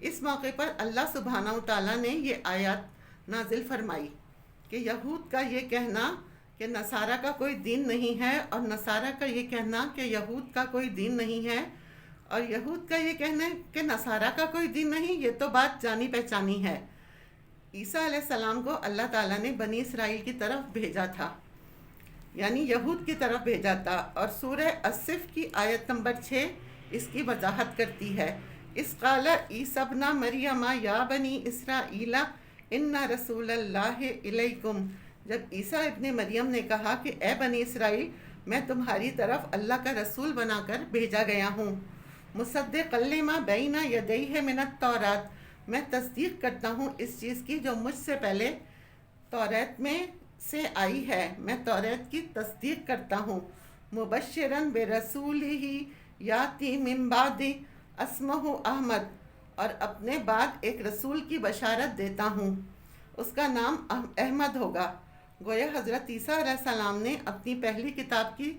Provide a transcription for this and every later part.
اس موقع پر اللہ سبحانہ و تعالیٰ نے یہ آیات نازل فرمائی کہ یہود کا یہ کہنا کہ نصارہ کا کوئی دین نہیں ہے، اور نصارہ کا یہ کہنا کہ یہود کا کوئی دین نہیں ہے، اور یہود کا یہ کہنا کہ نصارہ کا کوئی دین نہیں، یہ تو بات جانی پہچانی ہے۔ عیسیٰ علیہ السلام کو اللہ تعالیٰ نے بنی اسرائیل کی طرف بھیجا تھا، یعنی یہود کی طرف بھیجا تھا، اور سورہ الصف کی آیت نمبر 6 اس کی وضاحت کرتی ہے۔ اس قال عیسی ابن مریم یا بنی اسرائیل ان رسول اللہ الیکم، جب عیسیٰ ابن مریم نے کہا کہ اے بنی اسرائیل، میں تمہاری طرف اللہ کا رسول بنا کر بھیجا گیا ہوں، مصدقا لما بین یدیہ من التوراۃ، میں تصدیق کرتا ہوں اس چیز کی جو مجھ سے پہلے توریت میں سے آئی ہے، میں توریت کی تصدیق کرتا ہوں، مبشراً برسولہ یاتی من بعد اسمہ احمد، اور اپنے بعد ایک رسول کی بشارت دیتا ہوں، اس کا نام احمد ہوگا۔ گویا حضرت عیسیٰ علیہ السلام نے اپنی پہلی کتاب کی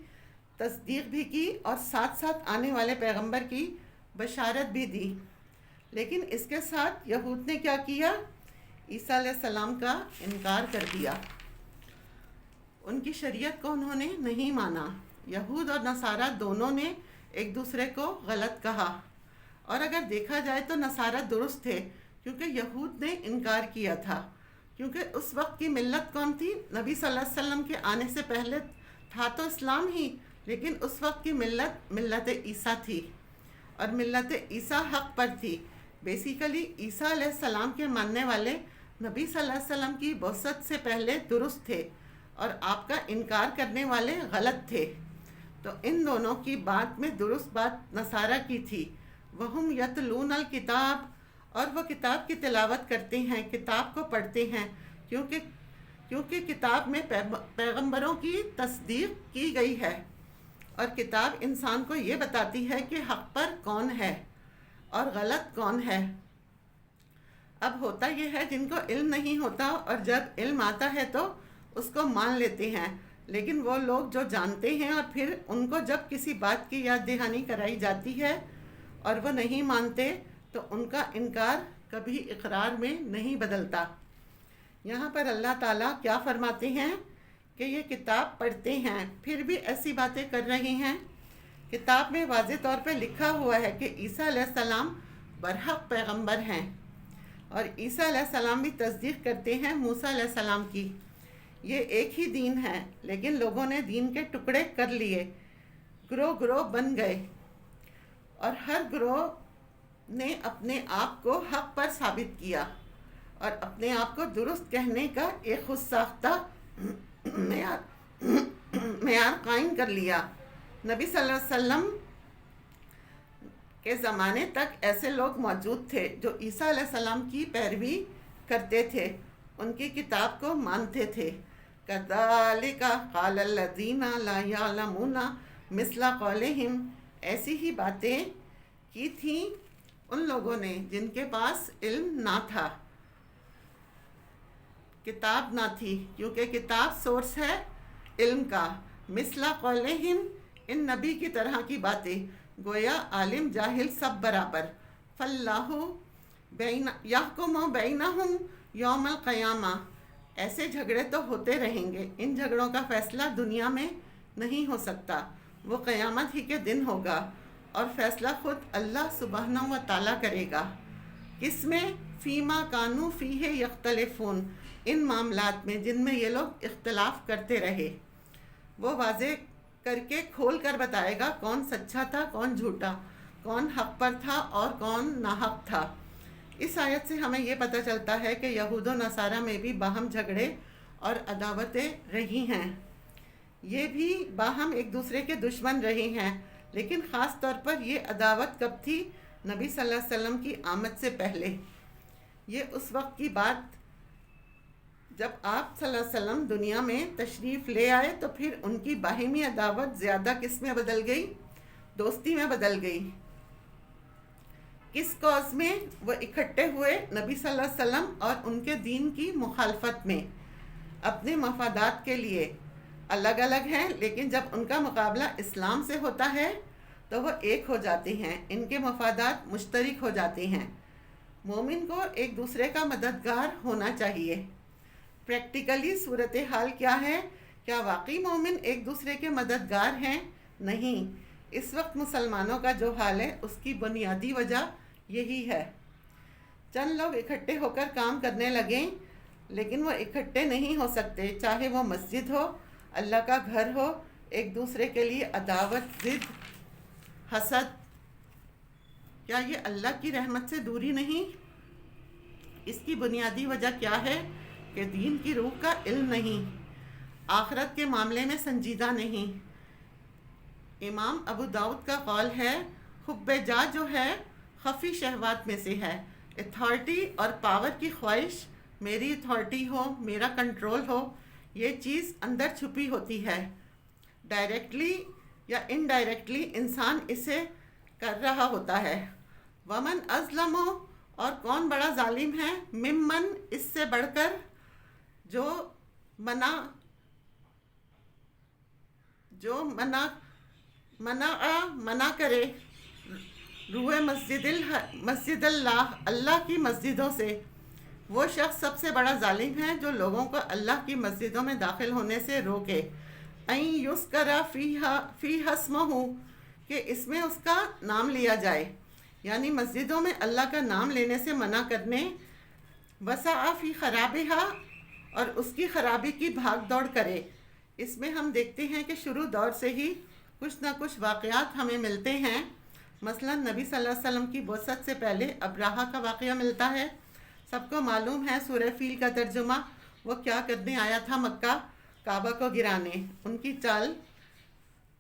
تصدیق بھی کی اور ساتھ ساتھ آنے والے پیغمبر کی بشارت بھی دی، لیکن اس کے ساتھ یہود نے کیا کیا؟ عیسیٰ علیہ السلام کا انکار کر دیا، ان کی شریعت کو انہوں نے نہیں مانا۔ یہود اور نصارہ دونوں نے ایک دوسرے کو غلط کہا، اور اگر دیکھا جائے تو نصارہ درست تھے کیونکہ یہود نے انکار کیا تھا، کیونکہ اس وقت کی ملت کون تھی؟ نبی صلی اللہ علیہ وسلم کے آنے سے پہلے تھا تو اسلام ہی، لیکن اس وقت کی ملت عیسیٰ تھی، اور ملت عیسیٰ حق پر تھی۔ بیسیکلی عیسیٰ علیہ السلام کے ماننے والے نبی صلی اللہ علیہ وسلم کی بعثت سے پہلے درست تھے، اور آپ کا انکار کرنے والے غلط تھے۔ تو ان دونوں کی بات میں درست بات نصارہ کی تھی۔ وہم یتلون الکتاب، اور وہ کتاب کی تلاوت کرتے ہیں، کتاب کو پڑھتے ہیں، کیونکہ کتاب میں پیغمبروں کی تصدیق کی گئی ہے، اور کتاب انسان کو یہ بتاتی ہے کہ حق پر کون ہے اور غلط کون ہے۔ اب ہوتا یہ ہے جن کو علم نہیں ہوتا اور جب علم آتا ہے تو اس کو مان لیتے ہیں، لیکن وہ لوگ جو جانتے ہیں اور پھر ان کو جب کسی بات کی یاد دہانی کرائی جاتی ہے اور وہ نہیں مانتے تو ان کا انکار کبھی اقرار میں نہیں بدلتا۔ یہاں پر اللہ تعالیٰ کیا فرماتے ہیں کہ یہ کتاب پڑھتے ہیں پھر بھی ایسی باتیں کر رہے ہیں۔ کتاب میں واضح طور پہ لکھا ہوا ہے کہ عیسیٰ علیہ السلام برحق پیغمبر ہیں، اور عیسیٰ علیہ السلام بھی تصدیق کرتے ہیں موسیٰ علیہ السلام کی۔ یہ ایک ہی دین ہے، لیکن لوگوں نے دین کے ٹکڑے کر لیے، گروہ بن گئے، اور ہر گروہ نے اپنے آپ کو حق پر ثابت کیا اور اپنے آپ کو درست کہنے کا ایک خود ساختہ معیار قائم کر لیا۔ نبی صلی اللہ علیہ وسلم کے زمانے تک ایسے لوگ موجود تھے جو عیسیٰ علیہ السلام کی پیروی کرتے تھے، ان کی کتاب کو مانتے تھے۔ کذالک قال الذین لا یعلمون مثل قولہم، ایسی ہی باتیں کی تھیں ان لوگوں نے جن کے پاس علم نہ تھا، کتاب نہ تھی، کیونکہ کتاب سورس ہے علم کا۔ مثل قولہم، ان نبی کی طرح کی باتیں، گویا عالم جاہل سب برابر۔ فاللہ یحکم بینہم یوم القیامہ، ایسے جھگڑے تو ہوتے رہیں گے، ان جھگڑوں کا فیصلہ دنیا میں نہیں ہو سکتا، وہ قیامت ہی کے دن ہوگا، اور فیصلہ خود اللہ سبحانہ و تعالیٰ کرے گا۔ کس میں؟ فیما کانوا فیہ یختلفون، ان معاملات میں جن میں یہ لوگ اختلاف کرتے رہے، وہ واضح کر کے کھول کر بتائے گا کون سچا تھا کون جھوٹا، کون حق پر تھا اور کون ناحق تھا۔ اس آیت سے ہمیں یہ پتہ چلتا ہے کہ یہود و نصارہ میں بھی باہم جھگڑے اور عداوتیں رہی ہیں، یہ بھی باہم ایک دوسرے کے دشمن رہے ہیں، لیکن خاص طور پر یہ عداوت کب تھی؟ نبی صلی اللہ علیہ وسلم کی آمد سے پہلے۔ یہ اس وقت کی بات جب آپ صلی اللہ علیہ وسلم دنیا میں تشریف لے آئے تو پھر ان کی باہمی عداوت زیادہ کس میں بدل گئی؟ دوستی میں بدل گئی۔ کس کاز میں وہ اکٹھے ہوئے؟ نبی صلی اللہ علیہ وسلم اور ان کے دین کی مخالفت میں، اپنے مفادات کے لیے۔ الگ الگ ہیں، لیکن جب ان کا مقابلہ اسلام سے ہوتا ہے تو وہ ایک ہو جاتے ہیں، ان کے مفادات مشترک ہو جاتے ہیں۔ مومن کو ایک دوسرے کا مددگار ہونا چاہیے۔ پریکٹیکلی صورتحال کیا ہے؟ کیا واقعی مومن ایک دوسرے کے مددگار ہیں؟ نہیں۔ اس وقت مسلمانوں کا جو حال ہے اس کی بنیادی وجہ یہی ہے۔ چند لوگ اکٹھے ہو کر کام کرنے لگیں، لیکن وہ اکٹھے نہیں ہو سکتے، چاہے وہ مسجد ہو، اللہ کا گھر ہو، ایک دوسرے کے لیے عداوت، ضد، حسد۔ کیا یہ اللہ کی رحمت سے دوری نہیں؟ اس کی بنیادی وجہ کیا ہے؟ کہ دین کی روح کا علم نہیں، آخرت کے معاملے میں سنجیدہ نہیں۔ امام ابو داؤد کا قول ہے، حب جا جو ہے خفی شہوات میں سے ہے۔ اتھارٹی اور پاور کی خواہش، میری اتھارٹی ہو، میرا کنٹرول ہو، یہ چیز اندر چھپی ہوتی ہے۔ ڈائریکٹلی یا انڈائریکٹلی انسان اسے کر رہا ہوتا ہے۔ ومن ازلم، اور کون بڑا ظالم ہے، ممن، اس سے بڑھ کر، جو منع کرے روح مسجد اللہ کی مسجدوں سے۔ وہ شخص سب سے بڑا ظالم ہے جو لوگوں کو اللہ کی مسجدوں میں داخل ہونے سے روکے۔ این یذکر فیہا اسمہ، کہ اس میں اس کا نام لیا جائے، یعنی مسجدوں میں اللہ کا نام لینے سے منع کرنے۔ وسعی فی خرابہا، اور اس کی خرابی کی بھاگ دوڑ کرے۔ اس میں ہم دیکھتے ہیں کہ شروع دور سے ہی کچھ نہ کچھ واقعات ہمیں ملتے ہیں۔ مثلا نبی صلی اللہ علیہ وسلم کی بعثت سے پہلے ابراہہ کا واقعہ ملتا ہے۔ سب کو معلوم ہے سورہ فیل کا ترجمہ، وہ کیا کرنے آیا تھا مکہ؟ کعبہ کو گرانے۔ ان کی چال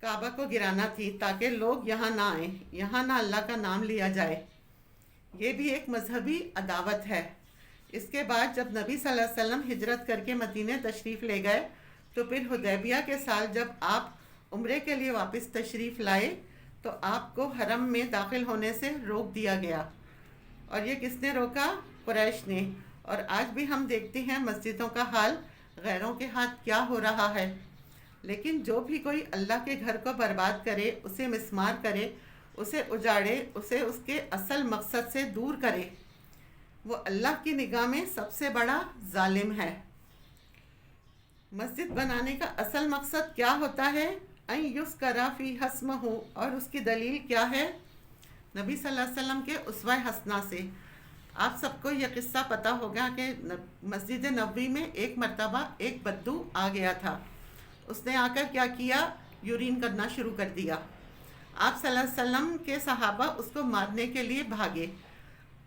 کعبہ کو گرانا تھی تاکہ لوگ یہاں نہ آئیں، یہاں نہ اللہ کا نام لیا جائے۔ یہ بھی ایک مذہبی عداوت ہے۔ اس کے بعد جب نبی صلی اللہ علیہ وسلم ہجرت کر کے مدینہ تشریف لے گئے تو پھر حدیبیہ کے سال جب آپ عمرے کے لیے واپس تشریف لائے تو آپ کو حرم میں داخل ہونے سے روک دیا گیا۔ اور یہ کس نے روکا؟ قریش نے۔ اور آج بھی ہم دیکھتے ہیں مسجدوں کا حال غیروں کے ہاتھ کیا ہو رہا ہے۔ لیکن جو بھی کوئی اللہ کے گھر کو برباد کرے، اسے مسمار کرے، اسے اجاڑے، اسے اس کے اصل مقصد سے دور کرے، وہ اللہ کی نگاہ میں سب سے بڑا ظالم ہے۔ مسجد بنانے کا اصل مقصد کیا ہوتا ہے؟ ان یذکر فیہا اسمہ، اور اس کی دلیل کیا ہے؟ نبی صلی اللہ علیہ وسلم کے اسوہ حسنہ سے۔ آپ سب کو یہ قصہ پتہ ہوگا کہ مسجد نبوی میں ایک مرتبہ ایک بدو آ گیا تھا۔ اس نے آ کر کیا کیا؟ یورین کرنا شروع کر دیا۔ آپ صلی اللہ علیہ وسلم کے صحابہ اس کو مارنے کے لیے بھاگے،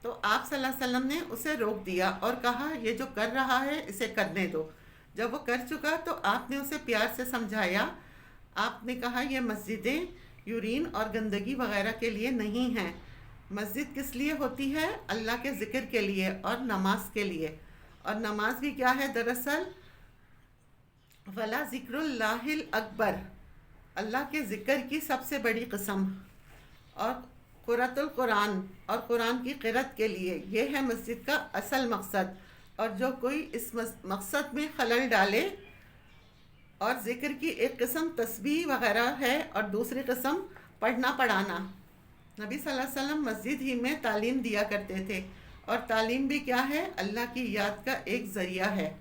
تو آپ صلی اللہ علیہ وسلم نے اسے روک دیا اور کہا یہ جو کر رہا ہے اسے کرنے دو۔ جب وہ کر چکا تو آپ نے اسے پیار سے سمجھایا۔ آپ نے کہا یہ مسجدیں یورین اور گندگی وغیرہ کے لیے نہیں ہیں، مسجد کس لیے ہوتی ہے؟ اللہ کے ذکر کے لیے اور نماز کے لیے۔ اور نماز بھی کیا ہے دراصل؟ وَلَا ذِكْرُ اللَّهِ الْأَكْبَرُ، اللہ کے ذکر کی سب سے بڑی قسم۔ اور قرۃ القرآن، اور قرآن کی قرأت کے لیے، یہ ہے مسجد کا اصل مقصد۔ اور جو کوئی اس مقصد میں خلل ڈالے، اور ذکر کی ایک قسم تسبیح وغیرہ ہے اور دوسری قسم پڑھنا پڑھانا۔ نبی صلی اللہ علیہ وسلم مسجد ہی میں تعلیم دیا کرتے تھے، اور تعلیم بھی کیا ہے؟ اللہ کی یاد کا ایک ذریعہ ہے۔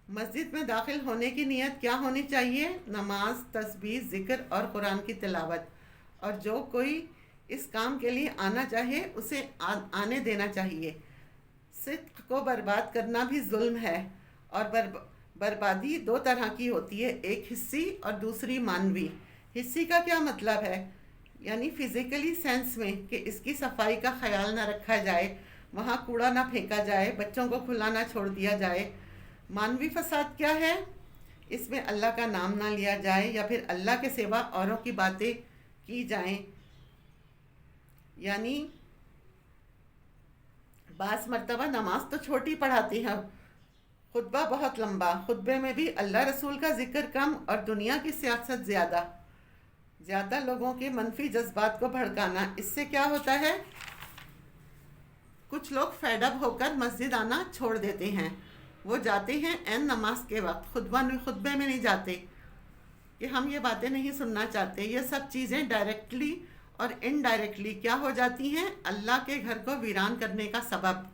مسجد میں داخل ہونے کی نیت کیا ہونی چاہیے؟ نماز، تسبیح، ذکر اور قرآن کی تلاوت۔ اور جو کوئی اس کام کے لیے آنا چاہے اسے آنے دینا چاہیے۔ صدق کو برباد کرنا بھی ظلم ہے، اور بربادی دو طرح کی ہوتی ہے، ایک حصی اور دوسری معنوی۔ حصی کا کیا مطلب ہے؟ یعنی فزیکلی سینس میں کہ اس کی صفائی کا خیال نہ رکھا جائے، وہاں کوڑا نہ پھینکا جائے، بچوں کو کھلا نہ چھوڑ دیا جائے۔ معنوی فساد کیا ہے؟ اس میں اللہ کا نام نہ لیا جائے، یا پھر اللہ کے سوا اوروں کی باتیں کی جائیں۔ یعنی بعض مرتبہ نماز تو چھوٹی پڑھاتی ہیں، خطبہ بہت لمبا، خطبے میں بھی اللہ رسول کا ذکر کم اور دنیا کی سیاست زیادہ لوگوں کے منفی جذبات کو بھڑکانا۔ اس سے کیا ہوتا ہے؟ کچھ لوگ فیڈ اپ ہو کر مسجد آنا چھوڑ دیتے ہیں، وہ جاتے ہیں عین نماز کے وقت، خطبے میں نہیں جاتے کہ ہم یہ باتیں نہیں سننا چاہتے۔ یہ سب چیزیں ڈائریکٹلی اور انڈائریکٹلی کیا ہو جاتی ہیں؟ اللہ کے گھر کو ویران کرنے کا سبب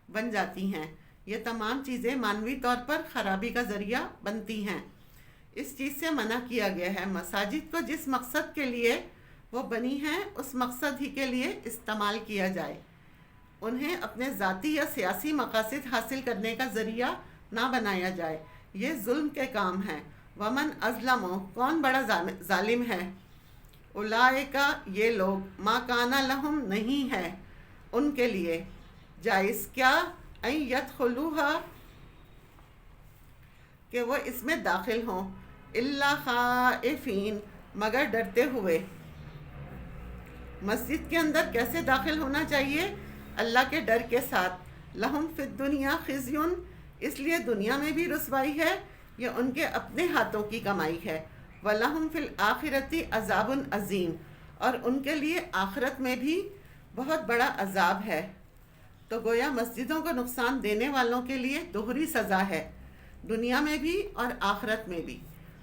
بن جاتی ہیں۔ یہ تمام چیزیں معنوی طور پر خرابی کا ذریعہ بنتی ہیں۔ اس چیز سے منع کیا گیا ہے مساجد کو جس مقصد کے لیے وہ بنی ہیں اس مقصد ہی کے لیے استعمال کیا جائے، انہیں اپنے ذاتی یا سیاسی مقاصد حاصل کرنے کا ذریعہ نہ بنایا جائے۔ یہ ظلم کے کام ہیں۔ ومن ازلم، کون بڑا ظالم ہے؟ اولئکا، یہ لوگ، ما کان لہم، نہیں ہے ان کے لیے جائز کیا، ان یدخلوہا، کہ وہ اس میں داخل ہوں، الا خائفین، مگر ڈرتے ہوئے۔ مسجد کے اندر کیسے داخل ہونا چاہیے؟ اللہ کے ڈر کے ساتھ۔ لہم فی الدنیا خزی، اس لیے دنیا میں بھی رسوائی ہے، یہ ان کے اپنے ہاتھوں کی کمائی ہے۔ وَلَهُمْ فِي الْآخِرَةِ عَذَابٌ عَظِيمٌ، اور ان کے لیے آخرت میں بھی بہت بڑا عذاب ہے۔ تو گویا مسجدوں کو نقصان دینے والوں کے لیے دوہری سزا ہے، دنیا میں بھی اور آخرت میں بھی۔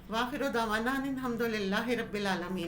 وآخر دعوانا ان الحمد للہ رب العالمین۔